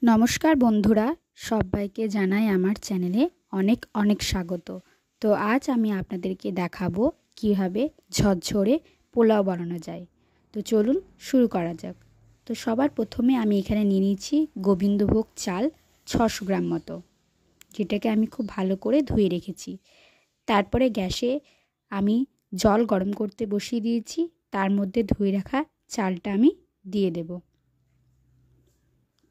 নমস্কার বন্ধুরা, সবাইকে জানাই আমার চ্যানেলে অনেক অনেক স্বাগত। তো আজ আমি আপনাদেরকে দেখাবো কিভাবে ঝরঝরে পোলাও বানানো যায়। তো চলুন শুরু করা যাক। তো সবার প্রথমে আমি এখানে নিয়ে নিয়েছি গোবিন্দভোগ চাল 600 গ্রাম মতো, যেটাকে আমি খুব ভালো করে ধুয়ে রেখেছি। তারপরে গ্যাসে আমি জল গরম করতে বসিয়ে দিয়েছি, তার মধ্যে ধুয়ে রাখা চালটা আমি দিয়ে দেব।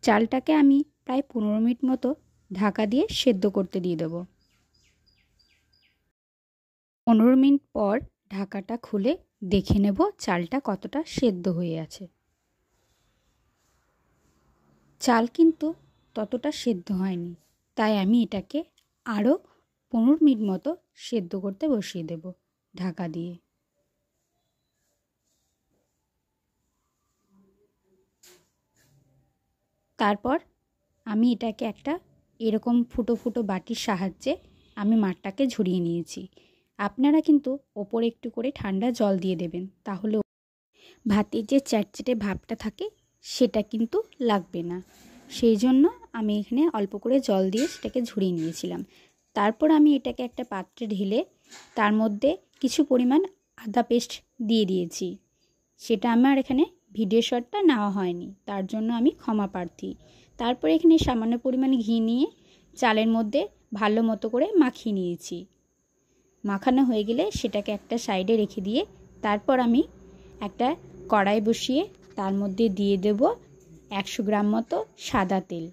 চালটাকে আমি প্রায় 15 মিনিট মতো ঢাকা দিয়ে সেদ্ধ করতে দিয়ে দেব। 15 মিনিট পর ঢাকাটা খুলে দেখে নেব চালটা কতটা সেদ্ধ হয়ে আছে। চাল কিন্তু ততটা সেদ্ধ হয়নি, তাই আমি এটাকে আরও 15 মিনিট মতো সেদ্ধ করতে বসিয়ে দেব ঢাকা দিয়ে। তারপর আমি এটাকে একটা এরকম ফুটো ফুটো বাটির সাহায্যে আমি মাঠটাকে ঝরিয়ে নিয়েছি। আপনারা কিন্তু ওপরে একটু করে ঠান্ডা জল দিয়ে দেবেন, তাহলে ভাতের যে চ্যাটচ্যাটে ভাবটা থাকে সেটা কিন্তু লাগবে না। সেই জন্য আমি এখানে অল্প করে জল দিয়ে সেটাকে ঝরিয়ে নিয়েছিলাম। তারপর আমি এটাকে একটা পাত্রে ঢেলে তার মধ্যে কিছু পরিমাণ আদা পেস্ট দিয়ে দিয়েছি। সেটা আমার এখানে ভিডিও শটটা নেওয়া হয়নি, তার জন্য আমি ক্ষমা প্রার্থী। তারপরে এখানে সামান্য পরিমাণে ঘি নিয়ে চালের মধ্যে ভালো মতো করে মাখিয়ে নিয়েছি। মাখানো হয়ে গেলে সেটাকে একটা সাইডে রেখে দিয়ে তারপর আমি একটা কড়াই বসিয়ে তার মধ্যে দিয়ে দেব 100 গ্রাম মতো সাদা তেল।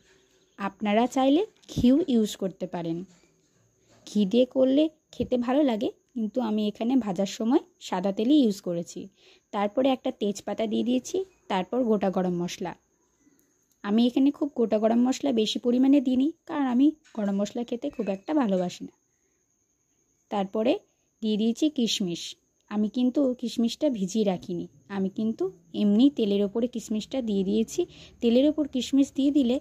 আপনারা চাইলে ঘিও ইউজ করতে পারেন, ঘি দিয়ে করলে খেতে ভালো লাগে, কিন্তু আমি এখানে ভাজার সময় সাদা তেলই ইউজ করেছি। তারপরে একটা তেজপাতা দিয়ে দিয়েছি, তারপর গোটা গরম মশলা। আমি এখানে খুব গোটা গরম মশলা বেশি পরিমাণে দিইনি, কারণ আমি গরম মশলা খেতে খুব একটা ভালোবাসি না। তারপরে দিয়ে দিয়েছি কিশমিশ। আমি কিন্তু কিশমিশটা ভিজিয়ে রাখিনি, আমি কিন্তু এমনি তেলের ওপরে কিশমিশটা দিয়ে দিয়েছি। তেলের ওপর কিশমিশ দিয়ে দিলে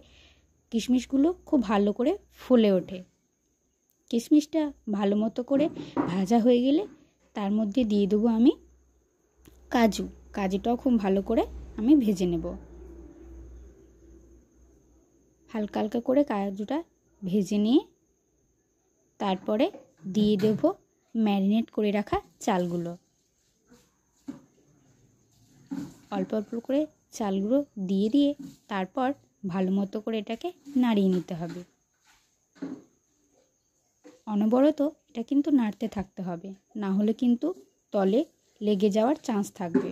কিশমিশগুলো খুব ভালো করে ফুলে ওঠে। কিশমিশটা ভালো মতো করে ভাজা হয়ে গেলে তার মধ্যে দিয়ে দেবো আমি কাজু। কাজুটাও খুব ভালো করে আমি ভেজে নেব। হালকা হালকা করে কাজুটা ভেজে নিয়ে তারপরে দিয়ে দেব ম্যারিনেট করে রাখা চালগুলো। অল্প অল্প করে চালগুলো দিয়ে তারপর ভালো মতো করে এটাকে নাড়িয়ে নিতে হবে। অনবরত এটা কিন্তু নাড়তে থাকতে হবে, না হলে কিন্তু তলে লেগে যাওয়ার চান্স থাকবে।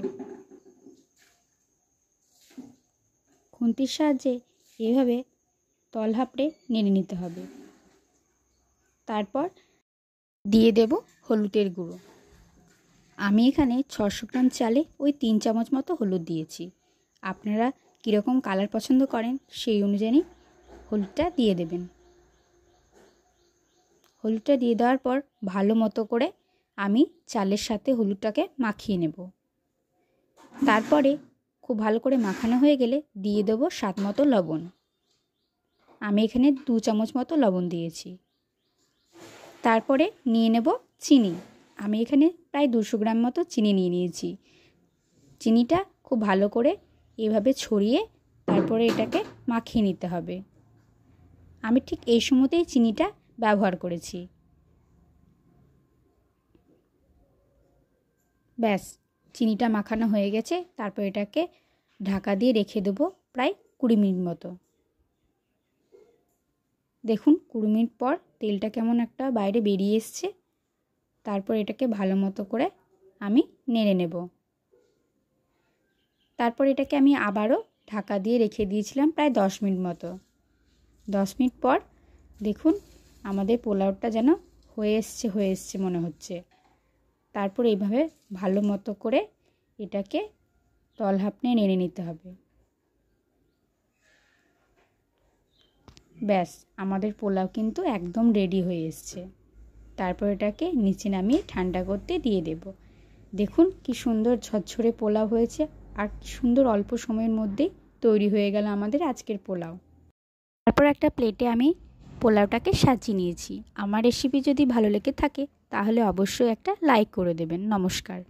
খুন্তির সাহায্যে এভাবে তল হাপড়ে নেড়ে নিতে হবে। তারপর দিয়ে দেব হলুদের গুঁড়ো। আমি এখানে 600 গ্রাম চালে ওই 3 চামচ মতো হলুদ দিয়েছি। আপনারা কীরকম কালার পছন্দ করেন সেই অনুযায়ী হলুদটা দিয়ে দেবেন। হলুদটা দিয়ে দেওয়ার পর ভালো মতো করে আমি চালের সাথে হলুদটাকে মাখিয়ে নেব। তারপরে খুব ভালো করে মাখানো হয়ে গেলে দিয়ে দেবো স্বাদ মতো লবণ। আমি এখানে 2 চামচ মতো লবণ দিয়েছি। তারপরে নিয়ে নেব চিনি। আমি এখানে প্রায় 200 গ্রাম মতো চিনি নিয়ে নিয়েছি। চিনিটা খুব ভালো করে এভাবে ছড়িয়ে তারপরে এটাকে মাখিয়ে নিতে হবে। আমি ঠিক এই সময়তেই চিনিটা ব্যবহার করেছি। ব্যাস, চিনিটা মাখানো হয়ে গেছে। তারপর এটাকে ঢাকা দিয়ে রেখে দেবো প্রায় 20 মিনিট মতো। দেখুন 20 মিনিট পর তেলটা কেমন একটা বাইরে বেরিয়ে এসছে। তারপর এটাকে ভালো মতো করে আমি নেড়ে নেব। তারপর এটাকে আমি আবারও ঢাকা দিয়ে রেখে দিয়েছিলাম প্রায় 10 মিনিট মতো। 10 মিনিট পর দেখুন আমাদের পোলাওটা যেন হয়ে এসছে মনে হচ্ছে। তারপর এইভাবে ভালো মতো করে এটাকে তল হাপড়ে নেড়ে নিতে হবে। ব্যাস, আমাদের পোলাও কিন্তু একদম রেডি হয়ে এসছে। তারপর এটাকে নিচে নামিয়ে ঠান্ডা করতে দিয়ে দেব। দেখুন কি সুন্দর ঝরঝরে পোলাও হয়েছে, আর কি সুন্দর অল্প সময়ের মধ্যেই তৈরি হয়ে গেল আমাদের আজকের পোলাও। তারপর একটা প্লেটে আমি পোলাওটাকে সাজিয়ে নিয়েছি। আমার রেসিপি যদি ভালো লেগে থাকে তাহলে অবশ্যই একটা লাইক করে দেবেন। নমস্কার।